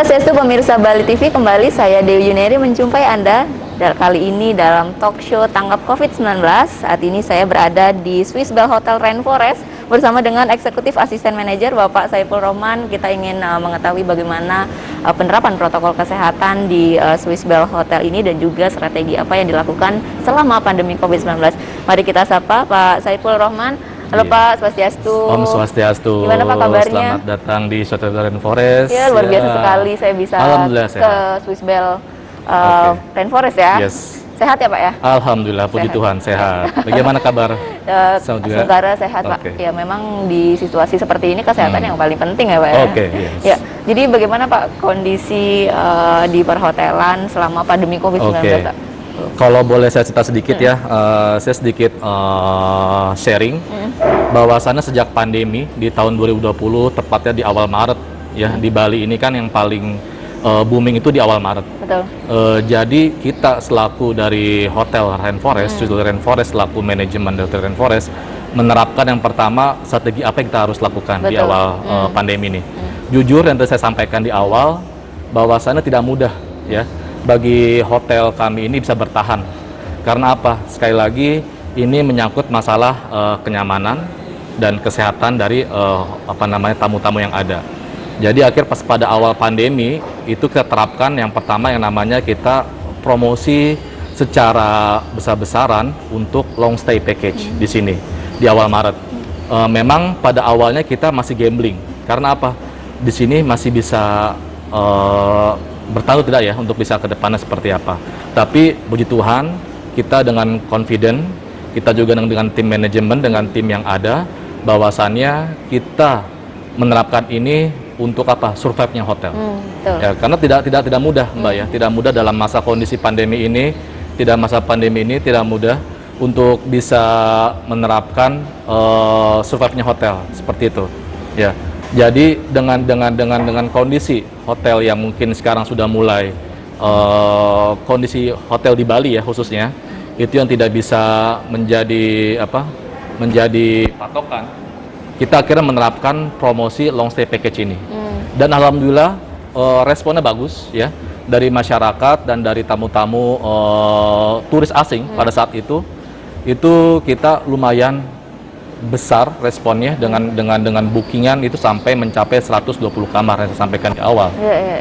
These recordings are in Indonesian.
Swastiastu pemirsa Bali TV, kembali saya Dewi Yuneri menjumpai Anda kali ini dalam talk show Tanggap COVID-19. Saat ini saya berada di Swiss Bell Hotel Rainforest bersama dengan Eksekutif Asisten Manajer Bapak Saiful Rohman. Kita ingin mengetahui bagaimana penerapan protokol kesehatan di Swiss Bell Hotel ini dan juga strategi apa yang dilakukan selama pandemi COVID-19. Mari kita sapa Pak Saiful Rohman. Halo Pak, Swastiastu. Om Swastiastu. Gimana Pak kabarnya? Selamat datang di Hotel Rainforest. Ya, luar biasa sekali saya bisa ke Swiss Bell Rainforest ya. Yes. Sehat ya Pak ya? Alhamdulillah, puji Tuhan sehat. Bagaimana kabar? Sementara sehat Pak. Ya memang di situasi seperti ini kesehatan yang paling penting ya Pak ya. Yes. Ya, jadi bagaimana Pak kondisi di perhotelan selama pandemi COVID-19 Pak? Kalau boleh saya cerita sedikit ya, saya sedikit sharing bahwasannya sejak pandemi di tahun 2020, tepatnya di awal Maret ya, di Bali ini kan yang paling booming itu di awal Maret. Betul. Jadi kita selaku dari Hotel Rainforest, Swiss Bell Rainforest, selaku manajemen Hotel Rainforest, menerapkan yang pertama strategi apa yang kita harus lakukan di awal pandemi ini. Jujur yang tadi saya sampaikan di awal, bahwasannya tidak mudah ya bagi hotel kami ini bisa bertahan. Karena apa? Sekali lagi ini menyangkut masalah kenyamanan dan kesehatan dari tamu-tamu yang ada. Jadi pas pada awal pandemi itu kita terapkan yang pertama yang namanya kita promosi secara besar-besaran untuk long stay package di sini di awal Maret. Memang pada awalnya kita masih gambling. Karena apa? Di sini masih bisa bertaruh tidak ya untuk bisa ke depannya seperti apa. Tapi puji Tuhan kita dengan confident, kita juga dengan tim manajemen, dengan tim yang ada, bahwasannya kita menerapkan ini untuk apa? Survive-nya hotel. Ya, karena tidak mudah Mbak ya, tidak mudah dalam masa kondisi pandemi ini, tidak mudah untuk bisa menerapkan survive-nya hotel seperti itu. Ya. Jadi dengan kondisi hotel yang mungkin sekarang sudah mulai kondisi hotel di Bali ya khususnya itu yang tidak bisa menjadi patokan, kita akhirnya menerapkan promosi long stay package ini. Dan alhamdulillah responnya bagus ya dari masyarakat dan dari tamu-tamu turis asing pada saat itu kita lumayan besar responnya dengan bookingan itu sampai mencapai 120 kamar yang saya sampaikan di awal.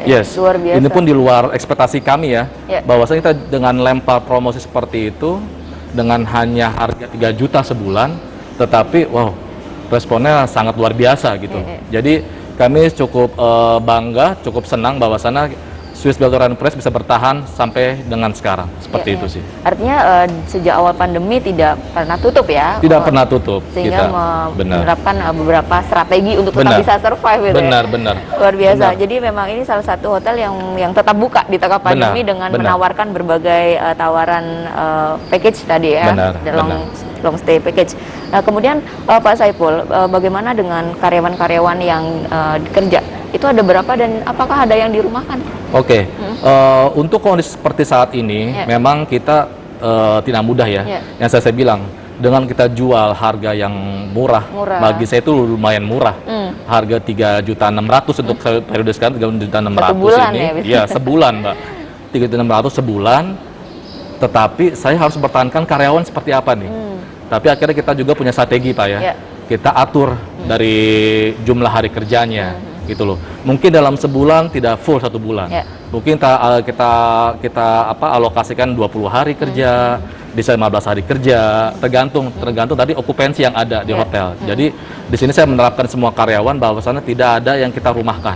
Yes. Luar biasa. Ini pun di luar ekspektasi kami ya. Bahwasanya kita dengan lempar promosi seperti itu dengan hanya harga 3 juta sebulan, tetapi wow, responnya sangat luar biasa gitu. Jadi kami cukup bangga, cukup senang bahwasanya Swiss Bell Rainforest bisa bertahan sampai dengan sekarang, seperti itu sih. Artinya sejak awal pandemi tidak pernah tutup ya? Tidak pernah tutup. Sehingga menerapkan beberapa strategi untuk tetap bisa survive gitu benar. Luar biasa. Jadi memang ini salah satu hotel yang tetap buka di tengah pandemi dengan menawarkan berbagai tawaran package tadi ya, long stay package. Nah, kemudian Pak Saiful, bagaimana dengan karyawan-karyawan yang kerja? Itu ada berapa dan apakah ada yang dirumahkan? Untuk kondisi seperti saat ini, memang kita tidak mudah ya. Yang saya bilang, dengan kita jual harga yang murah. Bagi saya itu lumayan murah. Harga 3.600.000 untuk periode sekarang 3.600.000 ini. Ya, sebulan Mbak. 3.600.000 sebulan. Tetapi saya harus mempertahankan karyawan seperti apa nih? Tapi akhirnya kita juga punya strategi Pak ya. Kita atur dari jumlah hari kerjanya. Gitu loh. Mungkin dalam sebulan tidak full 1 bulan. Mungkin kita alokasikan 20 hari kerja, bisa 15 hari kerja, tergantung tadi okupansi yang ada di hotel. Jadi di sini saya menerapkan semua karyawan bahwasannya tidak ada yang kita rumahkan.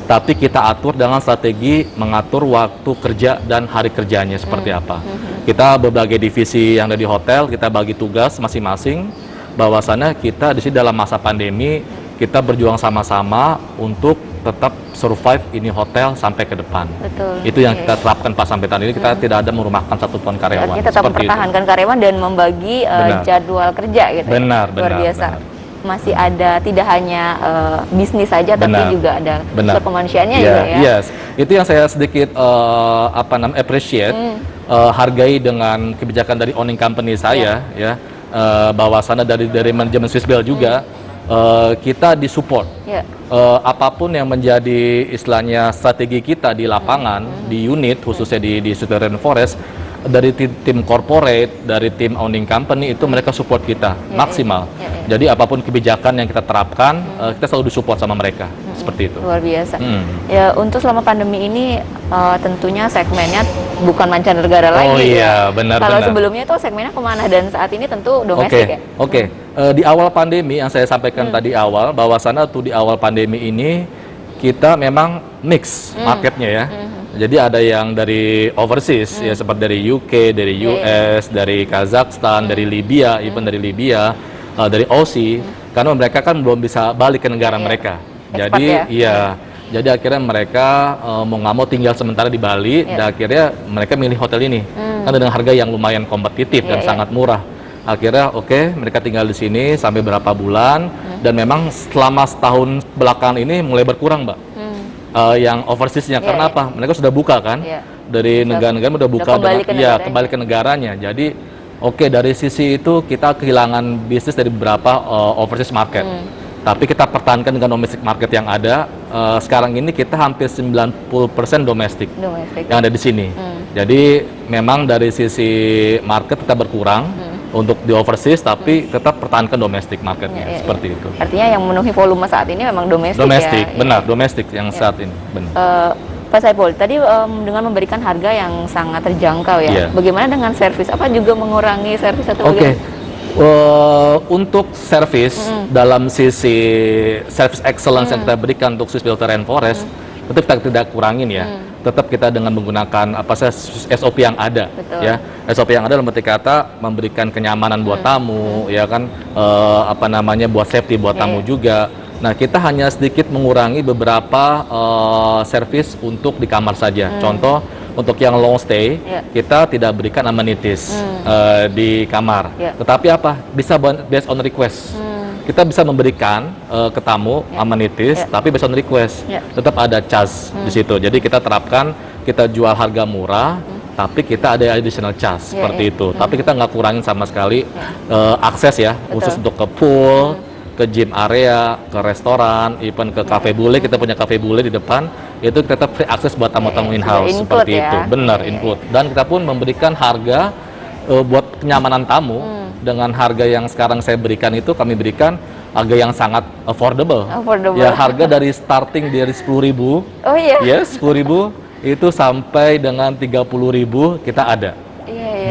Tapi kita atur dengan strategi mengatur waktu kerja dan hari kerjanya seperti apa. Kita berbagai divisi yang ada di hotel, kita bagi tugas masing-masing bahwasannya kita di sini dalam masa pandemi kita berjuang sama-sama untuk tetap survive ini hotel sampai ke depan. Betul. Itu yang kita terapkan Pak sampai tahun ini, kita tidak ada merumahkan satupun karyawan. Kita tetap mempertahankan karyawan dan membagi jadwal kerja gitu. Luar biasa. Masih ada tidak hanya bisnis saja, tapi juga ada unsur kemanusiaannya juga ya. Yes. Itu yang saya sedikit appreciate, hargai dengan kebijakan dari owning company saya ya, bahwasannya dari manajemen Swiss Bell juga kita disupport. Apapun yang menjadi istilahnya strategi kita di lapangan, di unit khususnya di Studio Rainforest, dari tim corporate, dari tim owning company itu mereka support kita maksimal. Jadi apapun kebijakan yang kita terapkan, kita selalu disupport sama mereka. Seperti itu. Luar biasa. Ya, untuk selama pandemi ini tentunya segmennya bukan mancanegara lagi. Oh iya, benar. Kalau sebelumnya itu segmennya kemana, dan saat ini tentu domestik ya? Oke. Di awal pandemi yang saya sampaikan tadi awal, bahwasannya tuh di awal pandemi ini kita memang mix marketnya ya. Jadi ada yang dari overseas ya, seperti dari UK, dari US, dari Kazakhstan, dari Libya, even dari Libya, dari Aussie, karena mereka kan belum bisa balik ke negara mereka. Jadi jadi akhirnya mereka mau nggak mau tinggal sementara di Bali, dan akhirnya mereka milih hotel ini karena dengan harga yang lumayan kompetitif dan sangat murah. Akhirnya mereka tinggal di sini sampai berapa bulan, dan memang selama setahun belakangan ini mulai berkurang, Mbak. Yang overseasnya karena apa? Mereka sudah buka kan, dari negara-negara udah buka, kembali ke negaranya. Jadi dari sisi itu kita kehilangan bisnis dari beberapa overseas market. Tapi kita pertahankan dengan domestic market yang ada. Sekarang ini kita hampir 90% domestik yang ada di sini. Jadi memang dari sisi market kita berkurang untuk di overseas, tapi tetap pertahankan domestic marketnya, seperti itu. Artinya yang memenuhi volume saat ini memang domestik ya? Benar, domestik yang saat ini, benar. Pak Saipul, tadi dengan memberikan harga yang sangat terjangkau ya, bagaimana dengan servis? Apa juga mengurangi servis atau untuk servis, dalam sisi service excellence yang kita berikan untuk Swiss Filter Rainforest, tetap kita tidak kurangin ya. Tetap kita dengan menggunakan SOP yang ada. Ya, SOP yang ada dalam arti kata memberikan kenyamanan buat tamu, ya kan, buat safety buat tamu juga. Nah, kita hanya sedikit mengurangi beberapa servis untuk di kamar saja. Contoh, untuk yang long stay, kita tidak berikan amenities di kamar. Tetapi apa? Bisa based on request. Kita bisa memberikan ke tamu amenities, tapi based on request. Tetap ada charge di situ. Jadi kita terapkan, kita jual harga murah, tapi kita ada additional charge seperti itu. Tapi kita nggak kurangin sama sekali akses ya, khusus untuk ke pool, ke gym area, ke restoran, even ke cafe bule. Kita punya cafe bule di depan, itu kita tetap free akses buat tamu-tamu in-house seperti itu. Benar, include. Dan kita pun memberikan harga buat kenyamanan tamu. Dengan harga yang sekarang saya berikan itu, kami berikan harga yang sangat affordable. Ya, harga dari starting dari 10.000. Ya, 10.000 itu sampai dengan 30.000 kita ada.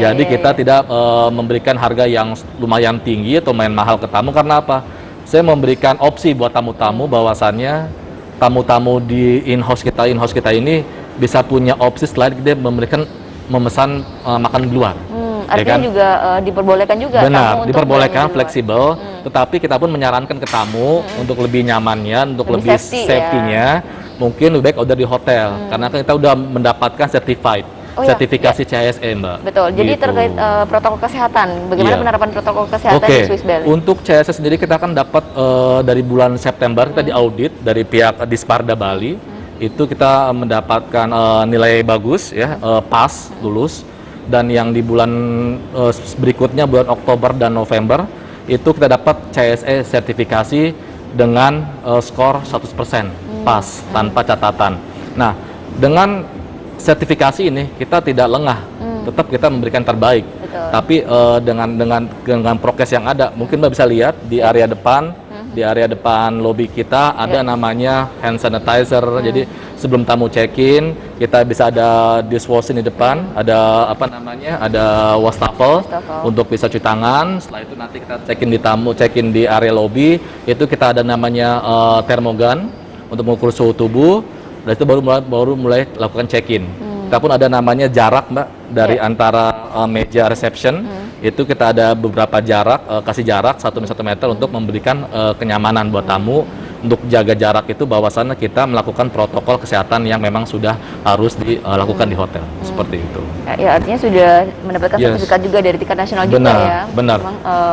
Jadi kita tidak memberikan harga yang lumayan tinggi atau lumayan mahal ke tamu. Karena apa? Saya memberikan opsi buat tamu-tamu, bahwasannya tamu-tamu di in-house kita ini bisa punya opsi selain kita memesan makan di luar. Artinya juga diperbolehkan juga. Benar, diperbolehkan, fleksibel. Tetapi kita pun menyarankan ke tamu untuk lebih nyamannya, untuk lebih safety-nya, mungkin lebih baik order di hotel. Karena kita udah mendapatkan sertifikasi CHSE, Mbak. Betul. Jadi terkait protokol kesehatan, bagaimana penerapan protokol kesehatan di Swiss Bali? Untuk CHSE sendiri kita akan dapat dari bulan September kita diaudit dari pihak Disparda Bali. Itu kita mendapatkan nilai bagus ya, pas, lulus. Dan yang di bulan berikutnya, bulan Oktober dan November, itu kita dapat CHSE sertifikasi dengan skor 100% pas, tanpa catatan. Nah, dengan sertifikasi ini kita tidak lengah, tetap kita memberikan terbaik. Tapi dengan prokes yang ada, mungkin Mbak bisa lihat di area depan, di area depan lobi kita ada namanya hand sanitizer. Jadi sebelum tamu check-in, kita bisa ada dishwashing di depan, ada ada wastafel untuk bisa cuci tangan. Setelah itu nanti kita check-in di area lobi, itu kita ada namanya termogan untuk mengukur suhu tubuh. Dan itu baru mulai lakukan check-in. Kita pun ada namanya jarak, Mbak, dari antara meja reception. Itu kita ada beberapa jarak, kasih jarak 1 meter untuk memberikan kenyamanan buat tamu. Untuk jaga jarak itu bahwasannya kita melakukan protokol kesehatan yang memang sudah harus dilakukan di hotel. Seperti itu. Ya, artinya sudah mendapatkan sertifikat juga dari tingkat nasional juga ya. Benar.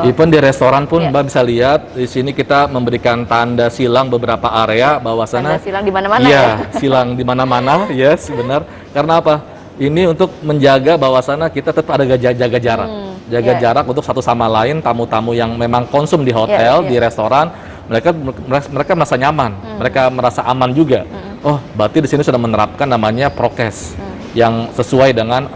Even di restoran pun Mbak bisa lihat di sini kita memberikan tanda silang beberapa area bahwasannya. Tanda silang di mana-mana ya. Silang di mana-mana, yes, benar. Karena apa? Ini untuk menjaga bahwasannya kita tetap ada jaga jarak. Jaga jarak untuk satu sama lain, tamu-tamu yang memang konsum di hotel, di restoran, mereka merasa nyaman, mereka merasa aman juga. Oh, berarti di sini sudah menerapkan namanya prokes yang sesuai dengan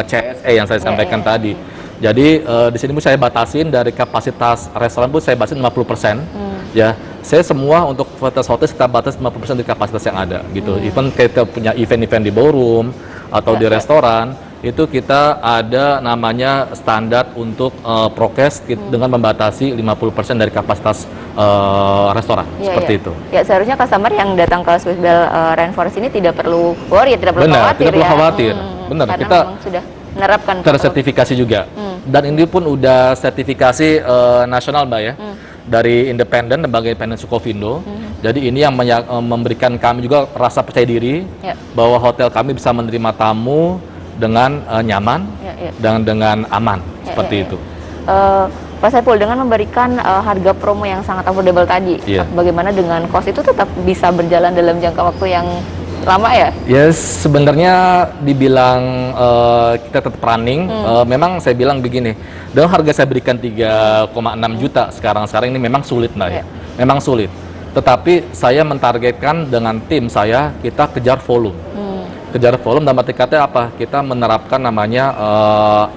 CSE yang saya sampaikan tadi. Jadi di sini saya batasin dari kapasitas restoran pun saya batasin 50%. Ya, saya semua untuk fasilitas hotel kita batas 50% dari kapasitas yang ada gitu. Even kita punya event-event di ballroom atau di restoran, itu kita ada namanya standar untuk prokes dengan membatasi 50% dari kapasitas restoran, seperti itu. Ya, seharusnya customer yang datang ke Swiss Bell Rainforest ini tidak perlu worry, tidak perlu khawatir. Tidak perlu khawatir. Benar, karena kita memang sudah menerapkan tersertifikasi juga. Dan ini pun udah sertifikasi nasional, Mbak ya. Dari independen, lembaga independen Sukovindo. Jadi ini yang memberikan kami juga rasa percaya diri bahwa hotel kami bisa menerima tamu dengan nyaman dan dengan aman, seperti itu. Pak Saiful, dengan memberikan harga promo yang sangat affordable tadi, bagaimana dengan cost itu tetap bisa berjalan dalam jangka waktu yang lama ya? Yes, sebenarnya dibilang kita tetap running, memang saya bilang begini, dengan harga saya berikan 3,6 juta sekarang ini memang sulit, Mbak ya. Memang sulit. Tetapi saya mentargetkan dengan tim saya, kita kejar volume. Kejar volume dalam arti kata apa? Kita menerapkan namanya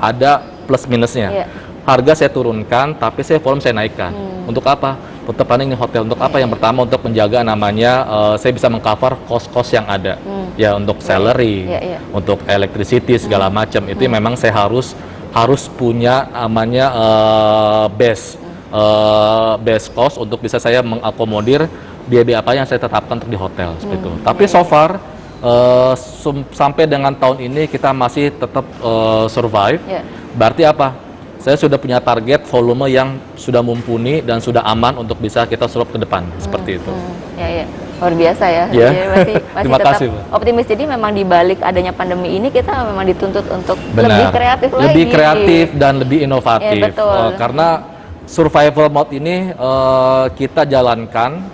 ada plus minusnya. Harga saya turunkan, tapi volume saya naikkan. Untuk apa? Untuk running di hotel. Untuk apa? Yang pertama untuk menjaga namanya saya bisa mengcover cost-cost yang ada. Ya, untuk salary, untuk electricity segala macam. Itu memang saya harus punya namanya base cost untuk bisa saya mengakomodir biaya apa yang saya tetapkan untuk di hotel seperti itu. Tapi so far sampai dengan tahun ini kita masih tetap survive. Berarti apa? Saya sudah punya target volume yang sudah mumpuni dan sudah aman untuk bisa kita serap ke depan, seperti itu. Luar biasa ya. Jadi masih Terima tetap kasih, optimis. Jadi memang di balik adanya pandemi ini kita memang dituntut untuk lebih kreatif lagi. Lebih kreatif dan lebih inovatif. Karena survival mode ini kita jalankan,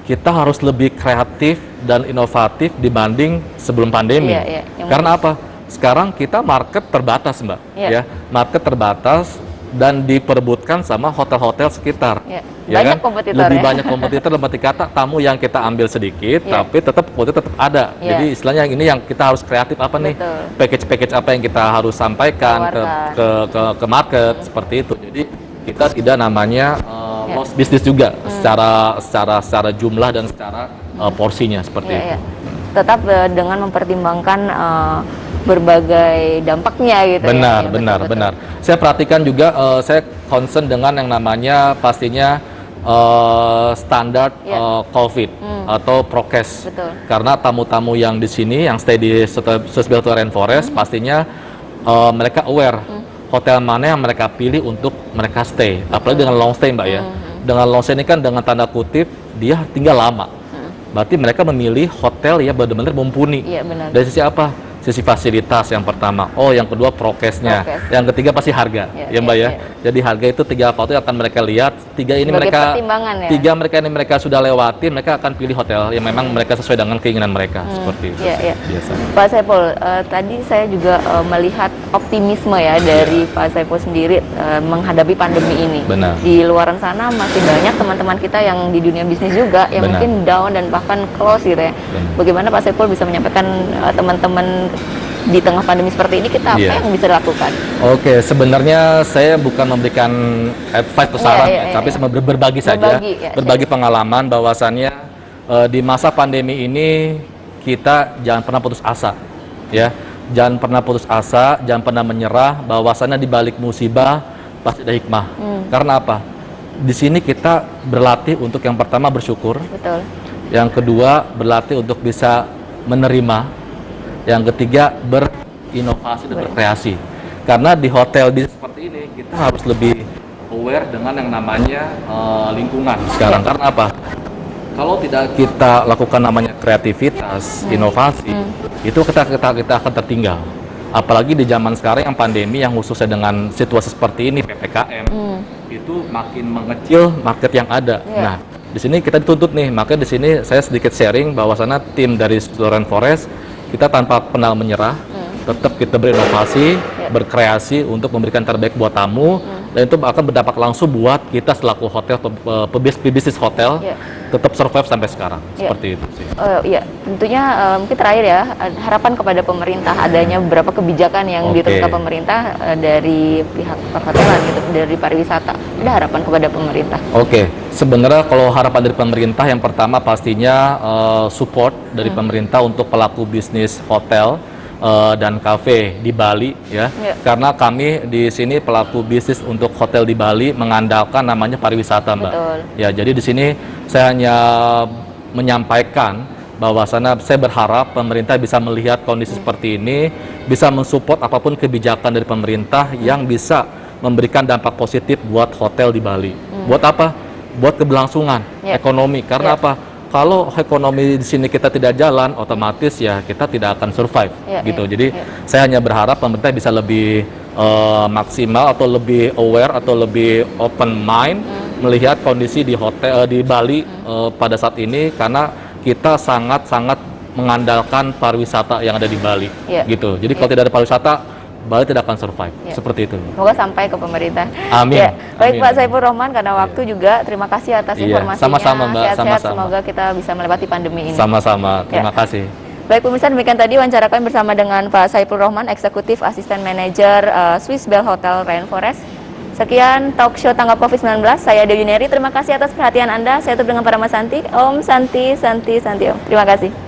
kita harus lebih kreatif dan inovatif dibanding sebelum pandemi. Karena apa? Sekarang kita market terbatas, Mbak. Market terbatas dan diperebutkan sama hotel-hotel sekitar. Banyak kompetitor. Lebih banyak kompetitor, dalam arti kata tamu yang kita ambil sedikit, tapi tetap ada. Jadi istilahnya ini yang kita harus kreatif apa nih? Package-package apa yang kita harus sampaikan ke market seperti itu. Jadi kita tidak namanya loss business juga secara jumlah dan secara porsinya seperti itu. Tetap dengan mempertimbangkan berbagai dampaknya gitu. Benar. Saya perhatikan juga, saya concern dengan yang namanya pastinya standar COVID atau prokes. Karena tamu-tamu yang di sini yang stay di Swiss Bell Rainforest pastinya mereka aware hotel mana yang mereka pilih untuk mereka stay. Apalagi dengan long stay, Mbak ya. Dengan long stay ini kan dengan tanda kutip dia tinggal lama. Berarti mereka memilih hotel ya benar-benar mumpuni. Dari sisi apa? Sisi fasilitas yang pertama. Yang kedua prokesnya. Yang ketiga pasti harga. Ya Mbak ya. Jadi harga itu 3 faktor yang akan mereka lihat. Tiga ini mereka sudah lewati, mereka akan pilih hotel yang memang mereka sesuai dengan keinginan mereka. Seperti itu. Biasa. Pak Saiful, tadi saya juga melihat optimisme ya dari Pak Saiful sendiri menghadapi pandemi ini. Di luaran sana masih banyak teman-teman kita yang di dunia bisnis juga yang mungkin down dan bahkan close gitu ya. Bagaimana Pak Saiful bisa menyampaikan teman-teman di tengah pandemi seperti ini kita apa yang bisa dilakukan? Oke, sebenarnya saya bukan memberikan advice atau saran, tapi berbagi saja, berbagi pengalaman bahwasannya di masa pandemi ini kita jangan pernah putus asa, ya, jangan pernah putus asa, jangan pernah menyerah, bahwasannya di balik musibah pasti ada hikmah. Karena apa? Di sini kita berlatih untuk yang pertama bersyukur, yang kedua berlatih untuk bisa menerima. Yang ketiga berinovasi dan berkreasi. Karena di hotel bisnis seperti ini kita harus lebih aware dengan yang namanya lingkungan sekarang. Karena apa? Kalau tidak kita lakukan namanya kreativitas, inovasi, itu kita akan tertinggal. Apalagi di zaman sekarang yang pandemi yang khususnya dengan situasi seperti ini PPKM, itu makin mengecil market yang ada. Nah, di sini kita dituntut nih. Maka di sini saya sedikit sharing bahwasanya tim dari Swiss Bell Rainforest kita tanpa pernah menyerah, tetap kita berinovasi, berkreasi untuk memberikan terbaik buat tamu, dan itu akan berdampak langsung buat kita selaku hotel atau pebisnis hotel tetap survive sampai sekarang. Seperti itu sih. Iya, tentunya mungkin terakhir ya, harapan kepada pemerintah, adanya beberapa kebijakan yang ditentukan pemerintah dari pihak perhotelan gitu, dari pariwisata. Ada harapan kepada pemerintah? Sebenarnya kalau harapan dari pemerintah yang pertama pastinya support dari pemerintah untuk pelaku bisnis hotel dan kafe di Bali ya. Karena kami di sini pelaku bisnis untuk hotel di Bali mengandalkan namanya pariwisata, Mbak. Betul. Ya, jadi di sini saya hanya menyampaikan bahwasanya saya berharap pemerintah bisa melihat kondisi seperti ini, bisa mensupport apapun kebijakan dari pemerintah yang bisa memberikan dampak positif buat hotel di Bali. Buat apa? Buat keberlangsungan ekonomi. Karena apa? Kalau ekonomi di sini kita tidak jalan, otomatis ya kita tidak akan survive gitu. Jadi saya hanya berharap pemerintah bisa lebih maksimal atau lebih aware atau lebih open mind melihat kondisi di hotel di Bali pada saat ini, karena kita sangat-sangat mengandalkan pariwisata yang ada di Bali gitu. Jadi kalau tidak ada pariwisata, Bali tidak akan survive. Seperti itu. Semoga sampai ke pemerintah. Amin. Baik, Pak Saiful Rohman, karena waktu juga terima kasih atas informasinya. Sama-sama, Mbak. Sehat-sehat, semoga kita bisa melewati pandemi ini. Sama-sama. Terima kasih. Baik pemirsa, demikian tadi wawancara kami bersama dengan Pak Saiful Rohman, Eksekutif Asisten Manajer Swiss Bell Hotel Rainforest. Sekian talk show tanggap COVID-19. Saya Dewi Neri. Terima kasih atas perhatian Anda. Saya tutup dengan para Mas Santi. Om Santi, Santi, Santi Om. Terima kasih.